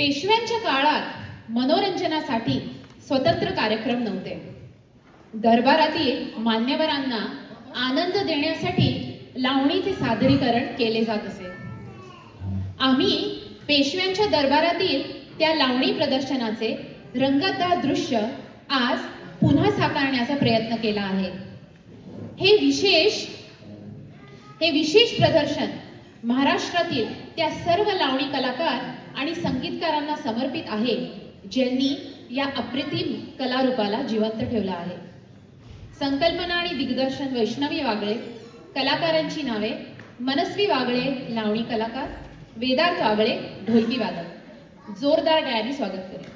पेशव्यांच्या काळात मनोरंजनासाठी स्वतंत्र कार्यक्रम नव्हते. दरबारातील मान्यवरांना आनंद देण्यासाठी लावणीचे सादरीकरण केले जात असे. आम्ही पेशव्यांच्या दरबारातील त्या लावणी प्रदर्शनाचे रंगतदार दृश्य आज पुन्हा साकारण्याचा प्रयत्न केला आहे. हे विशेष प्रदर्शन महाराष्ट्रातील त्या सर्व लावणी कलाकार आणि संगीतकारांना समर्पित आहे ज्यांनी या अप्रतिम कलारूपाला जिवंत ठेवला आहे. संकल्पना आणि दिग्दर्शन वैष्णवी वागळे. कलाकारांची नावे मनस्वी वागळे लावणी कलाकार, वेदार्थ वागळे ढोलकी वादक. जोरदार टाळ्यांनी स्वागत करेल.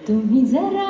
तुम्ही जरा